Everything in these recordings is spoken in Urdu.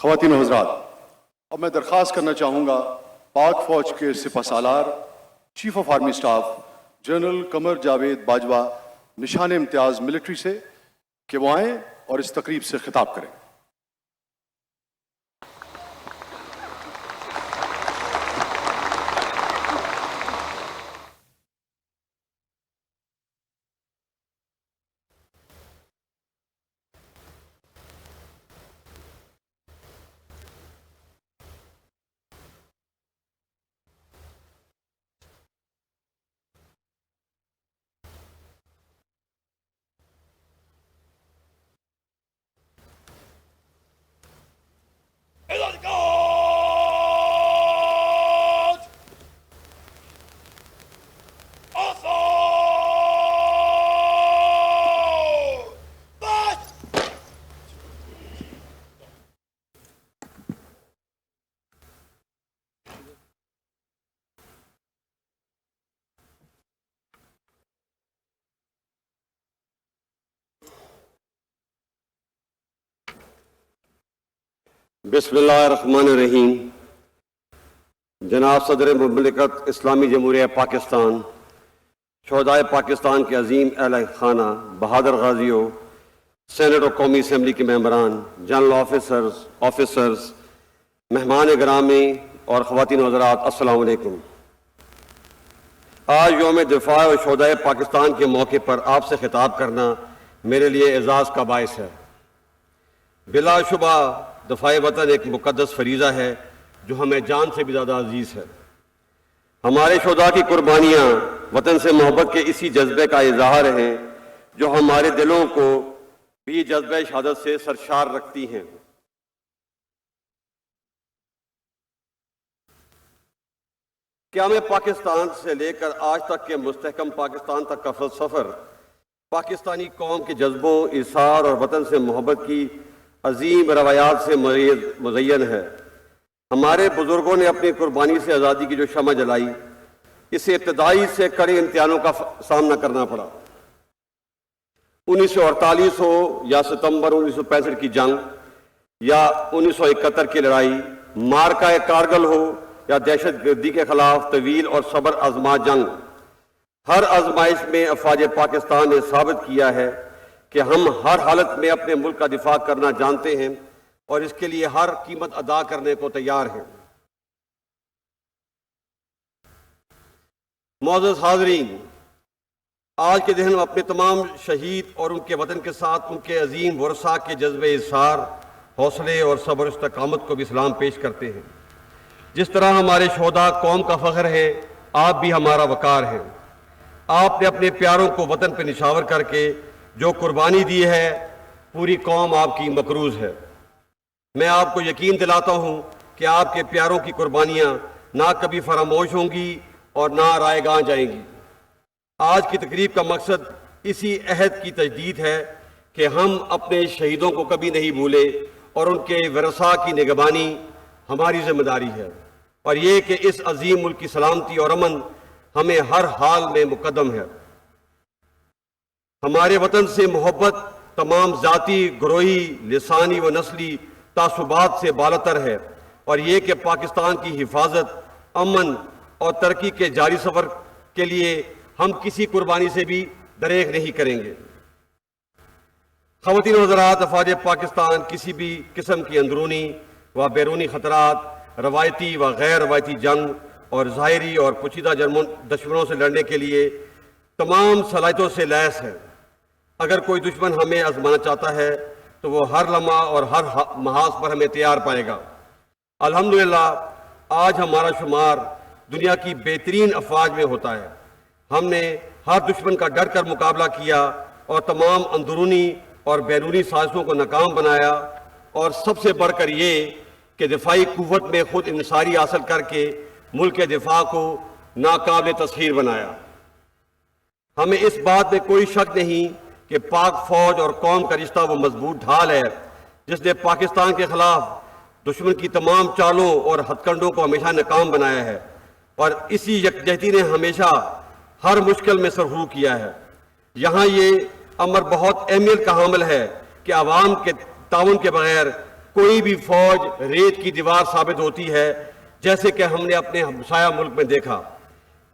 خواتین و حضرات، اب میں درخواست کرنا چاہوں گا پاک فوج کے سپہ سالار chief of army staff general Qamar Javed Bajwa نشان امتیاز ملٹری سے کہ وہ آئیں اور اس تقریب سے خطاب کریں۔ بسم اللہ الرحمن الرحیم۔ جناب صدر مملکت اسلامی جمہوریہ پاکستان، شہدائے پاکستان کے عظیم اہل خانہ، بہادر غازیوں، سینٹ اور قومی اسمبلی کے ممبران، جنرل آفیسرز، مہمان گرامی اور خواتین و حضرات، السلام علیکم۔ آج یوم دفاع و شہدائے پاکستان کے موقع پر آپ سے خطاب کرنا میرے لیے اعزاز کا باعث ہے۔ بلا شبہ دفاع وطن ایک مقدس فریضہ ہے جو ہمیں جان سے بھی زیادہ عزیز ہے۔ ہمارے شہداء کی قربانیاں وطن سے محبت کے اسی جذبے کا اظہار ہیں جو ہمارے دلوں کو بھی جذبہ شہادت سے سرشار رکھتی ہیں۔ قیام پاکستان سے لے کر آج تک کے مستحکم پاکستان تک کا سفر پاکستانی قوم کے جذبوں، ایثار اور وطن سے محبت کی عظیم روایات سے مزین ہے۔ ہمارے بزرگوں نے اپنی قربانی سے آزادی کی جو شمع جلائی، اسے ابتدائی سے کڑے امتحانوں کا سامنا کرنا پڑا۔ 1948 ہو یا ستمبر 1965 کی جنگ یا 1971 کی لڑائی، مارکہ کارگل ہو یا دہشت گردی کے خلاف طویل اور صبر آزما جنگ، ہر آزمائش میں افواج پاکستان نے ثابت کیا ہے کہ ہم ہر حالت میں اپنے ملک کا دفاع کرنا جانتے ہیں اور اس کے لیے ہر قیمت ادا کرنے کو تیار ہیں۔ معزز حاضرین، آج کے دن ہم اپنے تمام شہید اور ان کے وطن کے ساتھ ان کے عظیم ورثاء کے جذبے اظہار، حوصلے اور صبر و استقامت کو بھی سلام پیش کرتے ہیں۔ جس طرح ہمارے شہداء قوم کا فخر ہے، آپ بھی ہمارا وقار ہیں۔ آپ نے اپنے پیاروں کو وطن پہ نشاور کر کے جو قربانی دی ہے، پوری قوم آپ کی مقروض ہے۔ میں آپ کو یقین دلاتا ہوں کہ آپ کے پیاروں کی قربانیاں نہ کبھی فراموش ہوں گی اور نہ رائے گاں جائیں گی۔ آج کی تقریب کا مقصد اسی عہد کی تجدید ہے کہ ہم اپنے شہیدوں کو کبھی نہیں بھولے اور ان کے ورثاء کی نگہبانی ہماری ذمہ داری ہے، اور یہ کہ اس عظیم ملک کی سلامتی اور امن ہمیں ہر حال میں مقدم ہے۔ ہمارے وطن سے محبت تمام ذاتی، گروہی، لسانی و نسلی تعصبات سے بالاتر ہے، اور یہ کہ پاکستان کی حفاظت، امن اور ترقی کے جاری سفر کے لیے ہم کسی قربانی سے بھی دریغ نہیں کریں گے۔ خواتین و حضرات، افواج پاکستان کسی بھی قسم کی اندرونی و بیرونی خطرات، روایتی و غیر روایتی جنگ اور ظاہری اور پوشیدہ دشمنوں سے لڑنے کے لیے تمام صلاحیتوں سے لیس ہے۔ اگر کوئی دشمن ہمیں آزمانا چاہتا ہے تو وہ ہر لمحہ اور ہر محاذ پر ہمیں تیار پائے گا۔ الحمدللہ آج ہمارا شمار دنیا کی بہترین افواج میں ہوتا ہے۔ ہم نے ہر دشمن کا ڈر کر مقابلہ کیا اور تمام اندرونی اور بیرونی سازشوں کو ناکام بنایا، اور سب سے بڑھ کر یہ کہ دفاعی قوت میں خود انحصاری حاصل کر کے ملک کے دفاع کو ناقابل تسخیر بنایا۔ ہمیں اس بات میں کوئی شک نہیں کہ پاک فوج اور قوم کا رشتہ وہ مضبوط ڈھال ہے جس نے پاکستان کے خلاف دشمن کی تمام چالوں اور ہتھ کنڈوں کو ہمیشہ ناکام بنایا ہے، اور اسی یکجہتی نے ہمیشہ ہر مشکل میں سرخرو کیا ہے۔ یہاں یہ امر بہت اہمیت کا حامل ہے کہ عوام کے تعاون کے بغیر کوئی بھی فوج ریت کی دیوار ثابت ہوتی ہے، جیسے کہ ہم نے اپنے ہمسایہ ملک میں دیکھا۔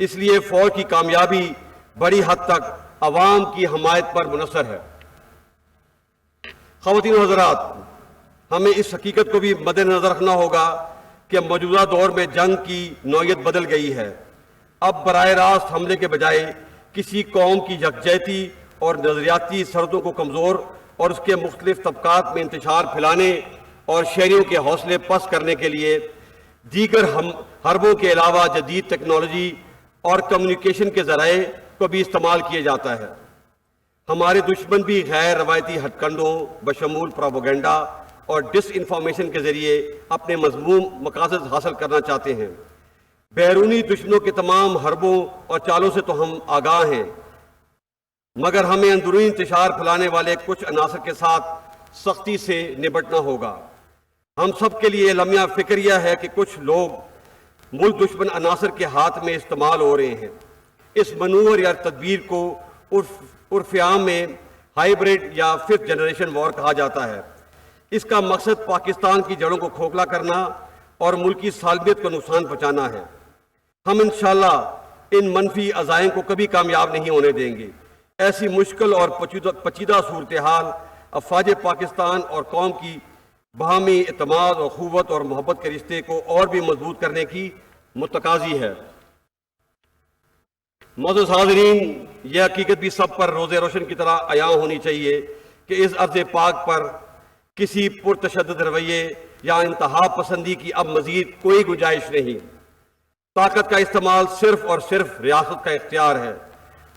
اس لیے فوج کی کامیابی بڑی حد تک عوام کی حمایت پر منحصر ہے۔ خواتین و حضرات، ہمیں اس حقیقت کو بھی مد نظر رکھنا ہوگا کہ موجودہ دور میں جنگ کی نوعیت بدل گئی ہے۔ اب براہ راست حملے کے بجائے کسی قوم کی یکجہتی اور نظریاتی سرحدوں کو کمزور اور اس کے مختلف طبقات میں انتشار پھیلانے اور شہریوں کے حوصلے پست کرنے کے لیے دیگر حربوں کے علاوہ جدید ٹیکنالوجی اور کمیونیکیشن کے ذرائع کو بھی استعمال کیا جاتا ہے۔ ہمارے دشمن بھی غیر روایتی ہتھ کنڈوں بشمول پروپیگنڈا اور ڈس انفارمیشن کے ذریعے اپنے مذموم مقاصد حاصل کرنا چاہتے ہیں۔ بیرونی دشمنوں کے تمام حربوں اور چالوں سے تو ہم آگاہ ہیں، مگر ہمیں اندرونی انتشار پھیلانے والے کچھ عناصر کے ساتھ سختی سے نمٹنا ہوگا۔ ہم سب کے لیے لمحہ فکریہ ہے کہ کچھ لوگ ملک دشمن عناصر کے ہاتھ میں استعمال ہو رہے ہیں۔ اس منور یا تدبیر کو عرف عام میں ہائیبرڈ یا ففتھ جنریشن وار کہا جاتا ہے۔ اس کا مقصد پاکستان کی جڑوں کو کھوکھلا کرنا اور ملکی سالمیت کو نقصان پہنچانا ہے۔ ہم انشاءاللہ ان منفی عزائم کو کبھی کامیاب نہیں ہونے دیں گے۔ ایسی مشکل اور پیچیدہ صورتحال افواج پاکستان اور قوم کی باہمی اعتماد اور اخوت اور محبت کے رشتے کو اور بھی مضبوط کرنے کی متقاضی ہے۔ معزز حاضرین، یہ حقیقت بھی سب پر روز روشن کی طرح عیاں ہونی چاہیے کہ اس ارض پاک پر کسی پرتشدد رویے یا انتہا پسندی کی اب مزید کوئی گنجائش نہیں۔ طاقت کا استعمال صرف اور صرف ریاست کا اختیار ہے۔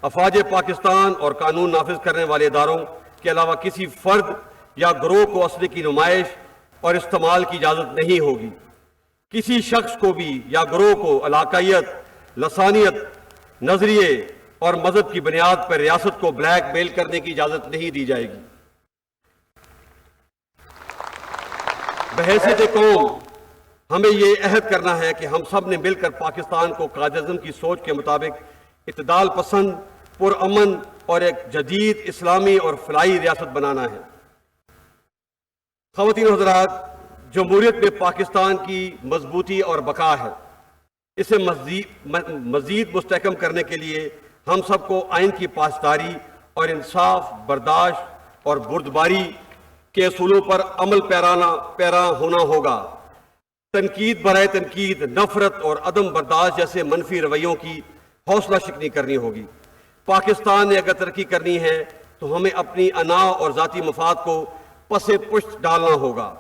افواج پاکستان اور قانون نافذ کرنے والے اداروں کے علاوہ کسی فرد یا گروہ کو اسلحے کی نمائش اور استعمال کی اجازت نہیں ہوگی۔ کسی شخص کو بھی یا گروہ کو علاقائیت، لسانیت، نظریے اور مذہب کی بنیاد پر ریاست کو بلیک میل کرنے کی اجازت نہیں دی جائے گی۔ بحیثیت قوم ہمیں یہ عہد کرنا ہے کہ ہم سب نے مل کر پاکستان کو قائد اعظم کی سوچ کے مطابق اعتدال پسند، پرامن اور ایک جدید اسلامی اور فلاحی ریاست بنانا ہے۔ خواتین و حضرات، جمہوریت میں پاکستان کی مضبوطی اور بقا ہے۔ اسے مزید مستحکم کرنے کے لیے ہم سب کو آئین کی پاسداری اور انصاف، برداشت اور بردباری کے اصولوں پر عمل پیرا ہونا ہوگا۔ تنقید برائے تنقید، نفرت اور عدم برداشت جیسے منفی رویوں کی حوصلہ شکنی کرنی ہوگی۔ پاکستان نے اگر ترقی کرنی ہے تو ہمیں اپنی انا اور ذاتی مفاد کو پس پشت ڈالنا ہوگا۔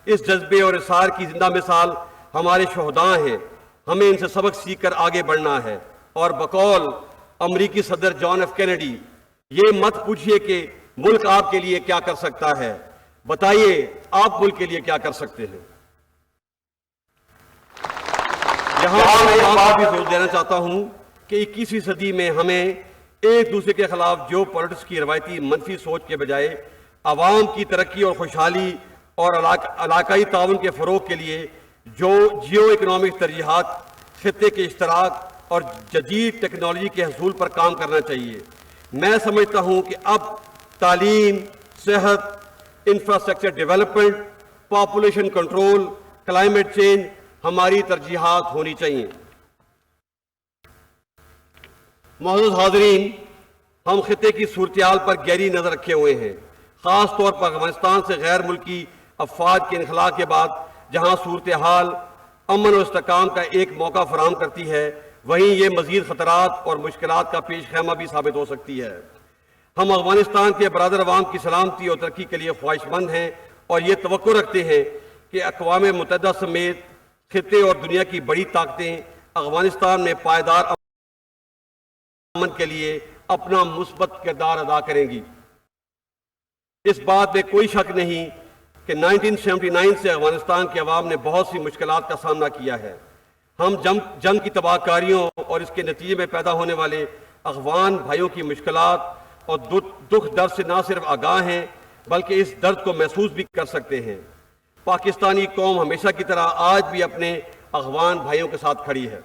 اس جذبے اور اصرار کی زندہ مثال ہمارے شہداء ہیں۔ ہمیں ان سے سبق سیکھ کر آگے بڑھنا ہے، اور بقول امریکی صدر جان ایف کینیڈی، یہ مت پوچھئے کہ ملک آپ کے لیے کیا کر سکتا ہے، بتائیے آپ ملک کے لیے کیا کر سکتے ہیں۔ یہاں میں ایک بات بھی زور دینا چاہتا ہوں کہ 21ویں صدی میں ہمیں ایک دوسرے کے خلاف جیو پالیٹکس کی روایتی منفی سوچ کے بجائے عوام کی ترقی اور خوشحالی اور علاقائی تعاون کے فروغ کے لیے جو جیو اکنامک ترجیحات، خطے کے اشتراک اور جدید ٹیکنالوجی کے حصول پر کام کرنا چاہیے۔ میں سمجھتا ہوں کہ اب تعلیم، صحت، infrastructure development, population control, climate change ہماری ترجیحات ہونی چاہیے۔ معزز حاضرین، ہم خطے کی صورتحال پر گہری نظر رکھے ہوئے ہیں، خاص طور پر افغانستان سے غیر ملکی افواج کے انخلاء کے بعد جہاں صورتحال امن و استحکام کا ایک موقع فراہم کرتی ہے، وہیں یہ مزید خطرات اور مشکلات کا پیش خیمہ بھی ثابت ہو سکتی ہے۔ ہم افغانستان کے برادر عوام کی سلامتی اور ترقی کے لیے خواہش مند ہیں اور یہ توقع رکھتے ہیں کہ اقوام متحدہ سمیت خطے اور دنیا کی بڑی طاقتیں افغانستان میں پائیدار امن کے لیے اپنا مثبت کردار ادا کریں گی۔ اس بات میں کوئی شک نہیں کہ 1979 سے افغانستان کے عوام نے بہت سی مشکلات کا سامنا کیا ہے۔ ہم جنگ کی تباہ کاریوں اور اس کے نتیجے میں پیدا ہونے والے افغان بھائیوں کی مشکلات اور دکھ درد سے نہ صرف آگاہ ہیں بلکہ اس درد کو محسوس بھی کر سکتے ہیں۔ پاکستانی قوم ہمیشہ کی طرح آج بھی اپنے افغان بھائیوں کے ساتھ کھڑی ہے۔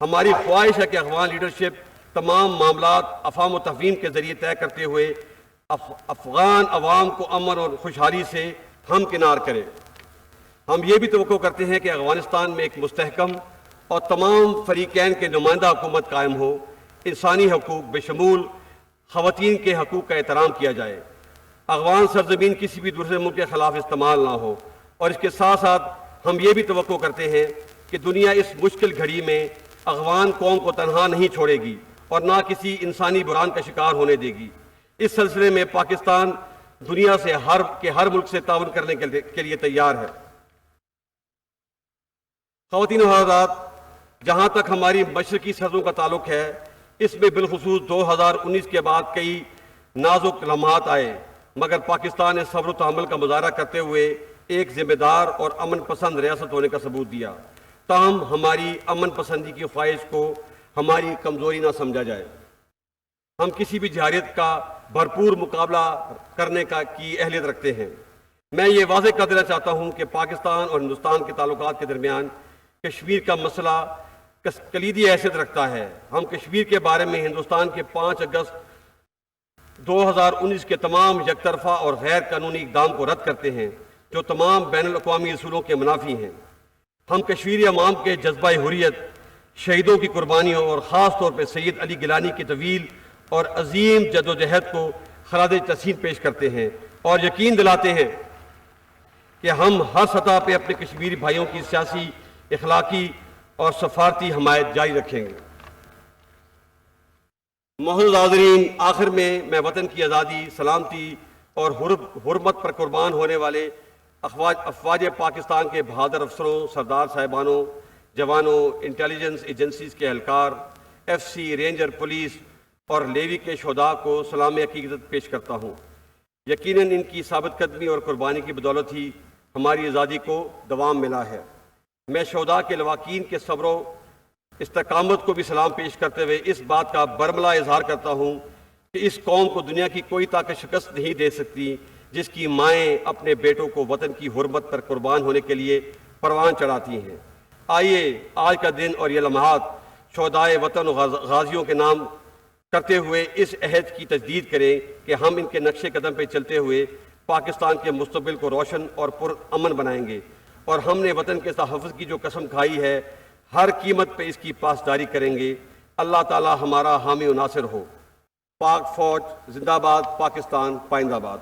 ہماری خواہش ہے کہ افغان لیڈرشپ تمام معاملات افہام و تفہیم کے ذریعے طے کرتے ہوئے افغان عوام کو امن اور خوشحالی سے ہمکنار کرے۔ ہم یہ بھی توقع کرتے ہیں کہ افغانستان میں ایک مستحکم اور تمام فریقین کے نمائندہ حکومت قائم ہو، انسانی حقوق بشمول خواتین کے حقوق کا احترام کیا جائے، افغان سرزمین کسی بھی دوسرے ملک کے خلاف استعمال نہ ہو، اور اس کے ساتھ ساتھ ہم یہ بھی توقع کرتے ہیں کہ دنیا اس مشکل گھڑی میں افغان قوم کو تنہا نہیں چھوڑے گی اور نہ کسی انسانی بحران کا شکار ہونے دے گی۔ اس سلسلے میں پاکستان دنیا سے ہر ملک سے تعاون کرنے کے لیے تیار ہے۔ خواتین و حضرات، جہاں تک ہماری مشرقی سرحدوں کا تعلق ہے، اس میں بالخصوص 2019 کے بعد کئی نازک لمحات آئے، مگر پاکستان نے صبر و تحمل کا مظاہرہ کرتے ہوئے ایک ذمہ دار اور امن پسند ریاست ہونے کا ثبوت دیا۔ تاہم ہماری امن پسندی کی خواہش کو ہماری کمزوری نہ سمجھا جائے۔ ہم کسی بھی جارحیت کا بھرپور مقابلہ کرنے کی اہلیت رکھتے ہیں۔ میں یہ واضح کر دینا چاہتا ہوں کہ پاکستان اور ہندوستان کے تعلقات کے درمیان کشمیر کا مسئلہ کلیدی حیثیت رکھتا ہے۔ ہم کشمیر کے بارے میں ہندوستان کے 5 اگست 2019 کے تمام یک طرفہ اور غیر قانونی اقدام کو رد کرتے ہیں جو تمام بین الاقوامی اصولوں کے منافی ہیں۔ ہم کشمیری عوام کے جذبہ حریت، شہیدوں کی قربانیوں اور خاص طور پہ سید علی گیلانی کی طویل اور عظیم جدوجہد کو خراج تحسین پیش کرتے ہیں اور یقین دلاتے ہیں کہ ہم ہر سطح پہ اپنے کشمیری بھائیوں کی سیاسی، اخلاقی اور سفارتی حمایت جاری رکھیں گے۔ معزز حاضرین، آخر میں وطن کی آزادی، سلامتی اور حرمت پر قربان ہونے والے افواج پاکستان کے بہادر افسروں، سردار صاحبانوں، جوانوں، انٹیلیجنس ایجنسیز کے اہلکار، ایف سی، رینجر، پولیس اور لیوی کے شہداء کو سلام عقیدت پیش کرتا ہوں۔ یقیناً ان کی ثابت قدمی اور قربانی کی بدولت ہی ہماری آزادی کو دوام ملا ہے۔ میں شہداء کے لواحقین کے صبر و استقامت کو بھی سلام پیش کرتے ہوئے اس بات کا برملا اظہار کرتا ہوں کہ اس قوم کو دنیا کی کوئی طاقت شکست نہیں دے سکتی جس کی مائیں اپنے بیٹوں کو وطن کی حرمت پر قربان ہونے کے لیے پروان چڑھاتی ہیں۔ آئیے آج کا دن اور یہ لمحات شہدائے وطن و غازیوں کے نام کرتے ہوئے اس عہد کی تجدید کریں کہ ہم ان کے نقش قدم پہ چلتے ہوئے پاکستان کے مستقبل کو روشن اور پرامن بنائیں گے، اور ہم نے وطن کے تحفظ کی جو قسم کھائی ہے ہر قیمت پہ اس کی پاسداری کریں گے۔ اللہ تعالی ہمارا حامی و ناصر ہو۔ پاک فوج زندہ باد، پاکستان پائندہ باد۔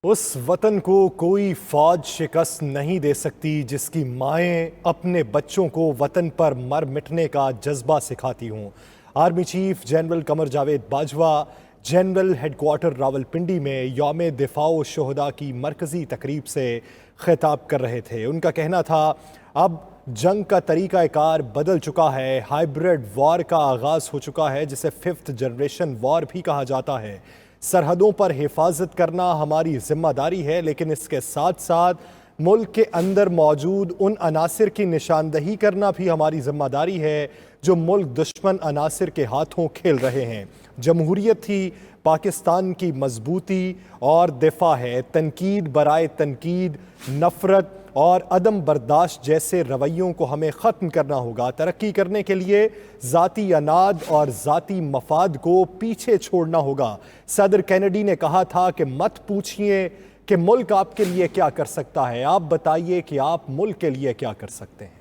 اس وطن کو کوئی فوج شکست نہیں دے سکتی جس کی مائیں اپنے بچوں کو وطن پر مر مٹنے کا جذبہ سکھاتی ہوں۔ Army chief general Qamar Javed Bajwa general headquarter Rawalpindi میں یوم دفاع و شہداء کی مرکزی تقریب سے خطاب کر رہے تھے۔ ان کا کہنا تھا اب جنگ کا طریقہ کار بدل چکا ہے، ہائبرڈ وار کا آغاز ہو چکا ہے جسے 5th جنریشن وار بھی کہا جاتا ہے۔ سرحدوں پر حفاظت کرنا ہماری ذمہ داری ہے، لیکن اس کے ساتھ ساتھ ملک کے اندر موجود ان عناصر کی نشاندہی کرنا بھی ہماری ذمہ داری ہے جو ملک دشمن عناصر کے ہاتھوں کھیل رہے ہیں۔ جمہوریت ہی پاکستان کی مضبوطی اور دفاع ہے۔ تنقید برائے تنقید، نفرت اور عدم برداشت جیسے رویوں کو ہمیں ختم کرنا ہوگا۔ ترقی کرنے کے لیے ذاتی اناد اور ذاتی مفاد کو پیچھے چھوڑنا ہوگا۔ صدر کینیڈی نے کہا تھا کہ مت پوچھئے کہ ملک آپ کے لیے کیا کر سکتا ہے، آپ بتائیے کہ آپ ملک کے لیے کیا کر سکتے ہیں۔